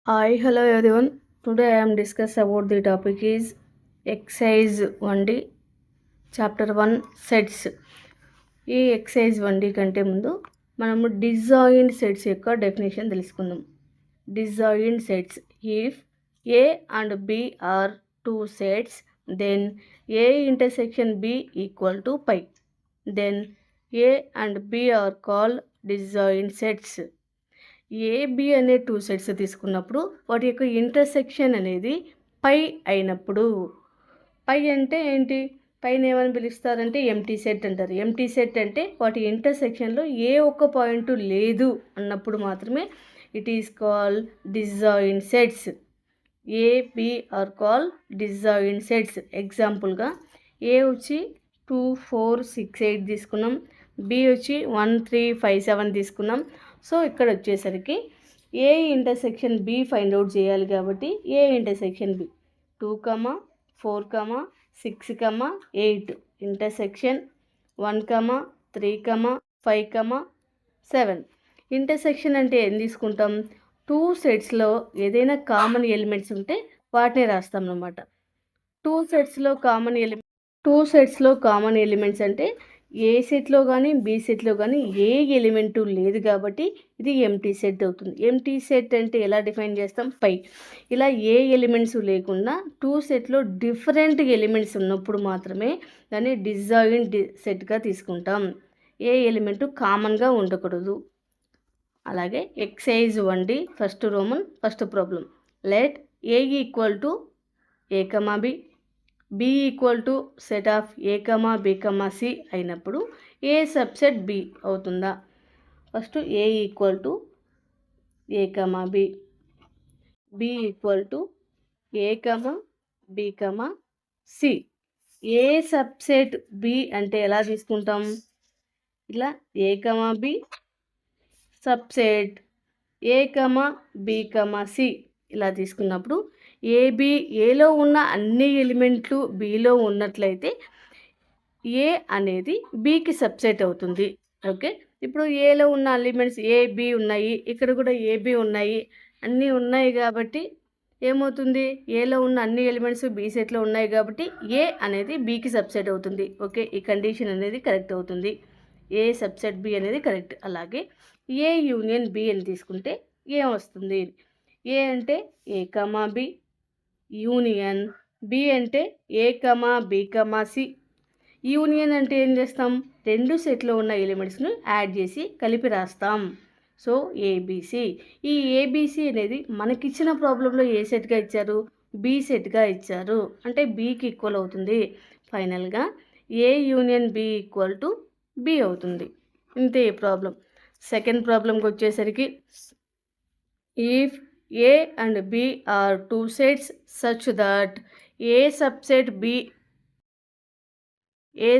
Hi, hello everyone. Today I am discuss about the topic is exercise 1D chapter 1 sets. ఈ exercise 1D కంటే ముందు మనము disjoint sets యొక్క definition తెలుసుకుందాం. Disjoint sets if A and B are two sets, then A intersection B equal to pi. Then A and B are called disjoint sets. A B అనే two sets తీసుకున్నప్పుడు వాటి యొక్క intersection అనేది పై అయినప్పుడు, పై అంటే ఏంటి, పైన ఏమని పిలుస్తారంటే ఎంటీ సెట్ అంటారు. ఎంటీ సెట్ అంటే వాటి ఇంటర్సెక్షన్లో ఏ ఒక్క పాయింట్ లేదు అన్నప్పుడు మాత్రమే it is call disjoint sets. A B are call disjoint sets. ఎగ్జాంపుల్గా ఏ వచ్చి 2 4 6 8 తీసుకున్నాం, బి వచ్చి 1 3 5 7 తీసుకున్నాం. సో ఇక్కడ వచ్చేసరికి A intersection B find out చేయాలి కాబట్టి A intersection B 2 4 6 8 intersection 1 3 5 7. Intersection అంటే ఏం తీసుకుంటాం, టూ సెట్స్లో ఏదైనా కామన్ ఎలిమెంట్స్ ఉంటే వాటిని రాస్తాం అన్నమాట. టూ సెట్స్లో కామన్ ఎలిమెంట్స్ అంటే ఏ సెట్లో కానీ బి సెట్లో కానీ ఏ ఎలిమెంటు లేదు కాబట్టి ఇది ఎంటీ సెట్ అవుతుంది. ఎంటీ సెట్ అంటే ఎలా డిఫైన్ చేస్తాం, పై. ఇలా ఏ ఎలిమెంట్స్ లేకుండా టూ సెట్లో డిఫరెంట్ ఎలిమెంట్స్ ఉన్నప్పుడు మాత్రమే దాన్ని డిజాయిన్డ్ సెట్గా తీసుకుంటాం. ఏ ఎలిమెంటు కామన్గా ఉండకూడదు. అలాగే exercise 1D first roman first problem. Let A equal to A comma B, B equal to set of A comma B comma C అయినప్పుడు ఏ సబ్సెట్ బి అవుతుందా. First A equal to A comma B, B equal to A comma B comma C. A subset B అంటే ఎలా తీసుకుంటాం, ఇలా A comma B subset A comma B comma C ఇలా తీసుకున్నప్పుడు AB ఏలో ఉన్న అన్ని ఎలిమెంట్లు బిలో ఉన్నట్లయితే ఏ అనేది బికి సబ్సెట్ అవుతుంది. ఓకే, ఇప్పుడు ఏలో ఉన్న ఎలిమెంట్స్ ఏబి ఉన్నాయి, ఇక్కడ కూడా ఏబి ఉన్నాయి, అన్నీ ఉన్నాయి కాబట్టి ఏమవుతుంది, ఏలో ఉన్న అన్ని ఎలిమెంట్స్ బి సెట్లో ఉన్నాయి కాబట్టి ఏ అనేది బికి సబ్సెట్ అవుతుంది. ఓకే, ఈ కండిషన్ అనేది కరెక్ట్ అవుతుంది. ఏ సబ్సెట్ బి అనేది కరెక్ట్. అలాగే ఏ యూనియన్ బి అని తీసుకుంటే ఏం వస్తుంది, ఏ అంటే ఏ కమా బి యూనియన్ బి అంటే ఏ comma B comma C. Union అంటే ఏం చేస్తాం, రెండు సెట్లో ఉన్న ఎలిమెంట్స్ను యాడ్ చేసి కలిపి రాస్తాం. So ABC. ఈ ఏబిసి అనేది మనకిచ్చిన ప్రాబ్లంలో ఏ సెట్గా ఇచ్చారు, బి సెట్గా ఇచ్చారు, అంటే బికి ఈక్వల్ అవుతుంది. ఫైనల్గా A union B equal to B అవుతుంది. ఇంతే ఈ ప్రాబ్లం. సెకండ్ ప్రాబ్లంకి వచ్చేసరికి if A and B are two sets such that A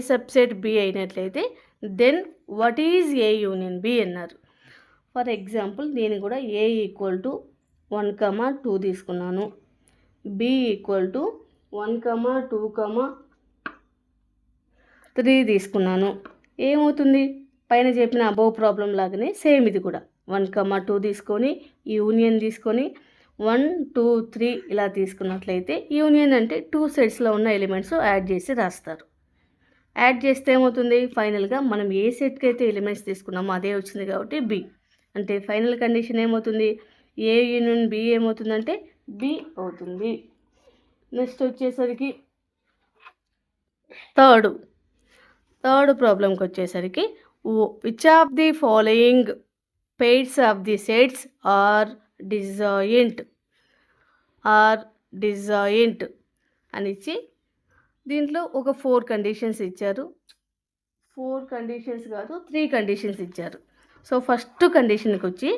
subset B అయినట్లయితే then what is A union B అన్నారు. ఫర్ ఎగ్జాంపుల్ నేను కూడా ఏ ఈక్వల్ టు 1 2 తీసుకున్నాను, బి ఈక్వల్ టు 1 2 3 తీసుకున్నాను. ఏమవుతుంది, పైన చెప్పిన అబోవ్ ప్రాబ్లం లాగానే సేమ్ ఇది కూడా 1 2 తీసుకొని యూనియన్ తీసుకొని 1 2 3 ఇలా తీసుకున్నట్లయితే యూనియన్ అంటే టూ సెట్స్లో ఉన్న ఎలిమెంట్స్ యాడ్ చేసి రాస్తారు. యాడ్ చేస్తే ఏమవుతుంది, ఫైనల్గా మనం ఏ సెట్కి అయితే ఎలిమెంట్స్ తీసుకున్నామో అదే వచ్చింది కాబట్టి బి. అంటే ఫైనల్ కండిషన్ ఏమవుతుంది, ఏ యూనియన్ బి ఏమవుతుందంటే బి అవుతుంది. నెక్స్ట్ వచ్చేసరికి థర్డ్ ప్రాబ్లంకి వచ్చేసరికి which of the following pairs of the sets are disjoint అని ఇచ్చి దీంట్లో ఒక 4 కండిషన్స్ ఇచ్చారు. 4 కండిషన్స్ కాదు 3 కండిషన్స్ ఇచ్చారు. సో ఫస్ట్ కండిషన్కి వచ్చి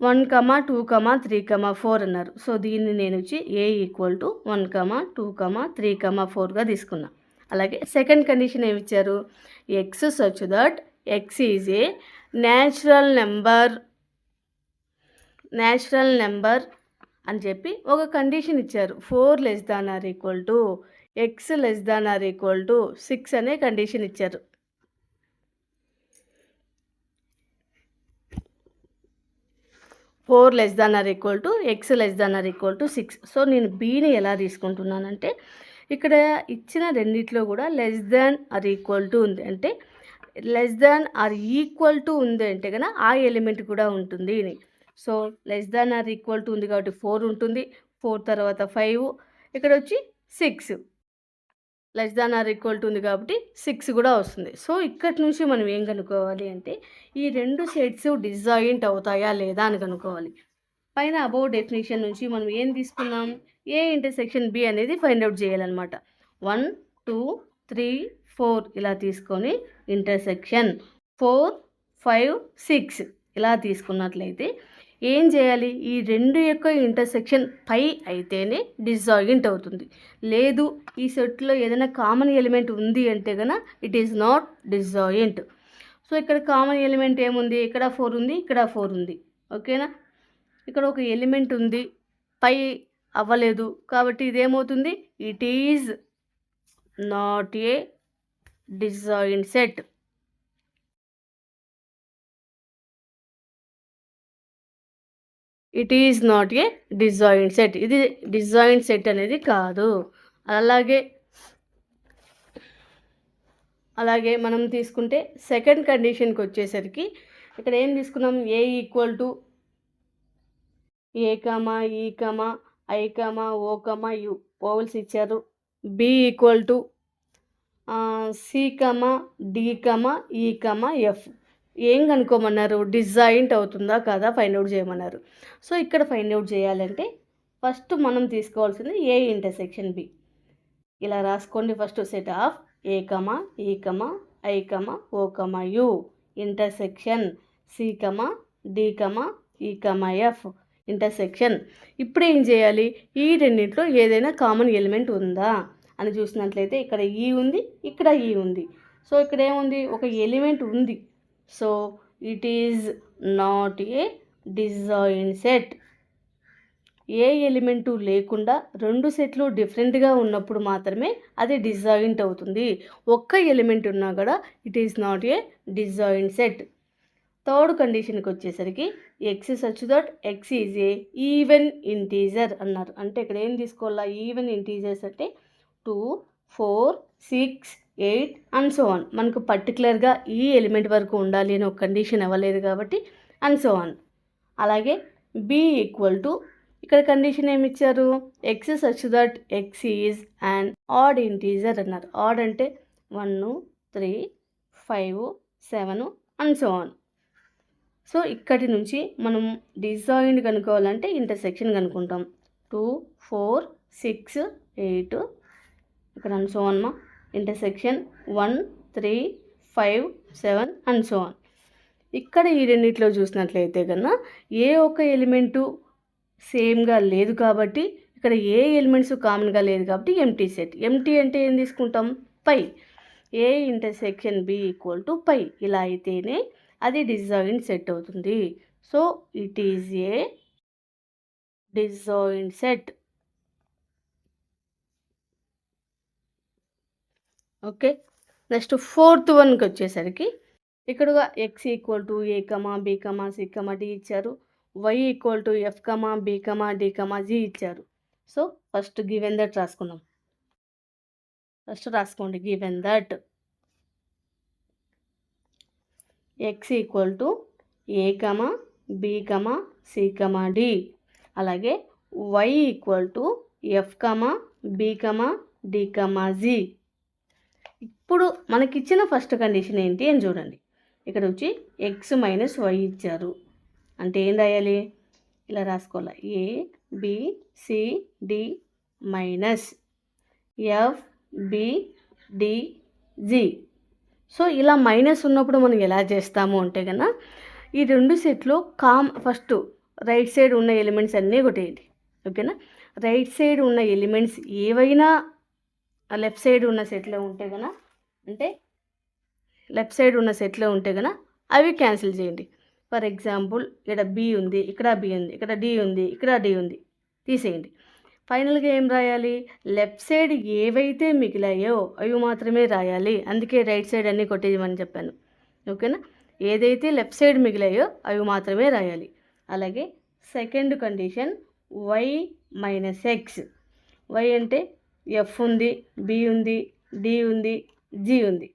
1 2 3 4 అన్నారు. సో దీన్ని నేను వచ్చి ఏ ఈక్వల్ టు 1 2 3 4గా తీసుకున్నా. అలాగే సెకండ్ కండిషన్ ఏమి ఇచ్చారు, X such that x is a natural number అని చెప్పి ఒక కండిషన్ ఇచ్చారు. 4 < ఎక్స్ < 6 అనే కండిషన్ ఇచ్చారు. 4 4 less than or equal to X less than or equal to 6. So నేను బీని ఎలా తీసుకుంటున్నానంటే ఇక్కడ ఇచ్చిన రెండిట్లో కూడా less than or equal to ఉంది, అంటే less than or equal to ఉంది అంటే కనుక ఆ ఎలిమెంట్ కూడా ఉంటుంది. So less than or equal to ఉంది కాబట్టి 4 ఉంటుంది, 4 తర్వాత 5, ఇక్కడ వచ్చి 6. Less than or equal to ఉంది కాబట్టి 6 కూడా వస్తుంది. సో ఇక్కడి నుంచి మనం ఏం కనుక్కోవాలి అంటే ఈ రెండు సెట్స్ డిజాయింట్ అవుతాయా లేదా అని కనుక్కోవాలి. పైన అబౌవ్ డెఫినేషన్ నుంచి మనం ఏం తీసుకున్నాం, ఏ ఇంటర్సెక్షన్ బి అనేది ఫైండ్ అవుట్ చేయాలన్నమాట. 1 2 3 4 ఇలా తీసుకొని ఇంటర్సెక్షన్ 4 5 6 ఇలా తీసుకున్నట్లయితే ఏం చేయాలి, ఈ రెండు యొక్క ఇంటర్సెక్షన్ పై అయితేనే డిజాయింట్ అవుతుంది. లేదు ఈ సెట్లో ఏదైనా కామన్ ఎలిమెంట్ ఉంది అంటే కనుక it is not disjoint. So ఇక్కడ కామన్ ఎలిమెంట్ ఏముంది, ఇక్కడ 4 ఉంది, ఇక్కడ 4 ఉంది, ఓకేనా. ఇక్కడ ఒక ఎలిమెంట్ ఉంది, పై అవ్వలేదు కాబట్టి ఇదేమవుతుంది, it is not a disjoint set. It is not a disjoint set, ఇది డిజాయింట్ సెట్ అనేది కాదు. అలాగే మనం తీసుకుంటే సెకండ్ కండిషన్కి వచ్చేసరికి ఇక్కడ ఏం తీసుకున్నాం, ఏ equal to A comma E comma I comma O comma U vowels ఇచ్చారు. B equal to C comma D comma E comma F. ఏం కనుక్కోమన్నారు, డిజాయింట్ అవుతుందా కాదా ఫైండ్ అవుట్ చేయమన్నారు. సో ఇక్కడ ఫైండ్ అవుట్ చేయాలంటే ఫస్ట్ మనం తీసుకోవాల్సింది ఏ ఇంటర్సెక్షన్ బి. ఇలా రాసుకోండి. First set of A comma E comma I comma O comma U intersection C comma D comma E comma F intersection. ఇప్పుడు ఏం చేయాలి, ఈ రెండింటిలో ఏదైనా కామన్ ఎలిమెంట్ ఉందా అని చూసినట్లయితే ఇక్కడ ఈ ఉంది, ఇక్కడ ఈ ఉంది. సో ఇక్కడ ఏముంది, ఒక ఎలిమెంట్ ఉంది. So it is not a disjoint set. A element లేకుండా రెండు సెట్లు డిఫరెంట్గా ఉన్నప్పుడు మాత్రమే అది డిజాయింట్ అవుతుంది. ఒక్క ఎలిమెంట్ ఉన్నా కూడా it is not a disjoint set. Third కండిషన్కి వచ్చేసరికి x such that x is a even integer అన్నారు. అంటే ఇక్కడ ఏం తీసుకోవాలా, ఈవెన్ ఇంటీజర్స్ అంటే 2 4 6 8 అండ్ సో ఆన్. మనకు పర్టికులర్గా ఈ ఎలిమెంట్ వరకు ఉండాలి అని ఒక కండిషన్ ఇవ్వలేదు కాబట్టి అండ్ సో ఆన్. అలాగే బి ఈక్వల్ టు ఇక్కడ కండిషన్ ఏమి ఇచ్చారు, X such that x is and odd integer అన్నారు. ఆడ్ అంటే 1 3 5 7 అండ్ సో ఆన్. సో ఇక్కడి నుంచి మనం డిజాయింట్ కనుక్కోవాలంటే ఇంటర్సెక్షన్ కనుక్కుంటాం. 2 4 6 8 ఇక్కడ and so on. Intersection 1 3 5 7 and so on. ఇక్కడ ఈ రెండిట్లో చూసినట్లయితే కన్నా ఏ ఒక్క ఎలిమెంటు సేమ్గా లేదు కాబట్టి ఇక్కడ ఏ ఎలిమెంట్స్ కామన్గా లేదు కాబట్టి ఎంటీ సెట్. ఎంటీ అంటే ఏం తీసుకుంటాం, phi. A intersection B equal to phi ఇలా అయితేనే అది డిజాయింట్ సెట్ అవుతుంది. So it is a disjoint set. Okay, next fourth వన్కి వచ్చేసరికి ఇక్కడ x equal to A comma B comma C comma D ఇచ్చారు. Y equal to F comma B comma D comma G ఇచ్చారు. So first given that రాసుకుందాం. ఫస్ట్ రాసుకోండి given that x equal to A comma B comma C comma D, అలాగే Y equal to F comma B comma D comma G. ఇప్పుడు మనకిచ్చిన first condition ఏంటి అని చూడండి. ఇక్కడ వచ్చి ఎక్స్ మైనస్ వై ఇచ్చారు అంటే ఏం రాయాలి, ఇలా రాసుకోవాలి. A B C D minus F B D G. So ఇలా మైనస్ ఉన్నప్పుడు మనం ఎలా చేస్తాము అంటే కన్నా ఈ రెండు సెట్లు ఫస్ట్ రైట్ సైడ్ ఉన్న ఎలిమెంట్స్ అన్నీ కొట్టేయండి, ఓకేనా. రైట్ సైడ్ ఉన్న ఎలిమెంట్స్ ఏవైనా లెఫ్ట్ సైడ్ ఉన్న సెట్లో ఉంటే కన్నా, అంటే లెఫ్ట్ సైడ్ ఉన్న సెట్లో ఉంటే కన్నా అవి క్యాన్సిల్ చేయండి. ఫర్ ఎగ్జాంపుల్ ఇక్కడ బి ఉంది, ఇక్కడ బి ఉంది, ఇక్కడ డి ఉంది, ఇక్కడ డి ఉంది, తీసేయండి. ఫైనల్గా ఏం రాయాలి, లెఫ్ట్ సైడ్ ఏవైతే మిగిలాయో అవి మాత్రమే రాయాలి. అందుకే రైట్ సైడ్ అన్నీ కొట్టేయమని చెప్పాను, ఓకేనా. ఏదైతే లెఫ్ట్ సైడ్ మిగిలాయో అవి మాత్రమే రాయాలి. అలాగే second condition Y minus X. Y అంటే ఎఫ్ ఉంది, బి ఉంది, డి ఉంది, జి ఉంది.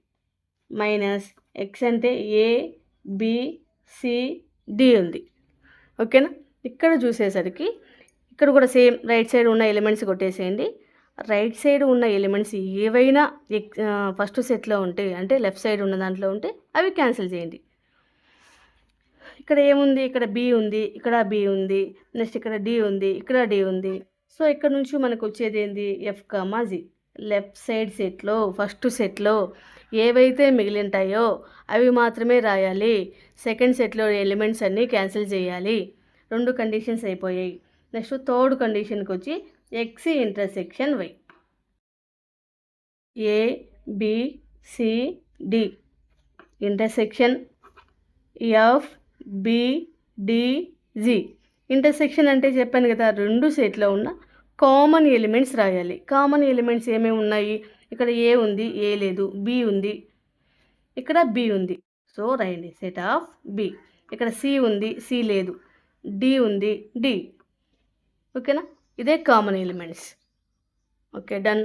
మైనస్ ఎక్స్ అంటే ఏ, బి, సి, డి ఉంది. ఓకేనా? ఇక్కడ చూసేసరికి ఇక్కడ కూడా సేమ్ రైట్ సైడ్ ఉన్న ఎలిమెంట్స్ కొట్టేసేయండి. రైట్ సైడ్ ఉన్న ఎలిమెంట్స్ ఏవైనా ఫస్ట్ సెట్లో ఉంటే, అంటే లెఫ్ట్ సైడ్ ఉన్న దాంట్లో ఉంటే అవి క్యాన్సిల్ చేయండి. ఇక్కడ ఏముంది, ఇక్కడ బి ఉంది, ఇక్కడ బి ఉంది, నెక్స్ట్ ఇక్కడ డి ఉంది, ఇక్కడ డి ఉంది. సో ఇక్కడ నుంచి మనకు వచ్చేది ఏంది, F comma G. Left side సెట్లో ఫస్ట్ సెట్లో ఏవైతే మిగిలింటాయో అవి మాత్రమే రాయాలి. సెకండ్ సెట్లో ఎలిమెంట్స్ అన్నీ క్యాన్సిల్ చేయాలి. 2 కండిషన్స్ అయిపోయాయి. నెక్స్ట్ థర్డ్ కండిషన్కి వచ్చి X intersection Y. A, B, C, D intersection F, B, D, G. Intersection అంటే చెప్పాను కదా, 2 సెట్లో ఉన్న కామన్ ఎలిమెంట్స్ రాయాలి. కామన్ ఎలిమెంట్స్ ఏమేమి ఉన్నాయి, ఇక్కడ ఏ ఉంది, ఏ లేదు, బి ఉంది, ఇక్కడ బి ఉంది. సో రాయండి సెట్ ఆఫ్ బి. ఇక్కడ సి ఉంది, సి లేదు, డి ఉంది, డి. ఓకేనా? ఇదే కామన్ ఎలిమెంట్స్. Okay, done.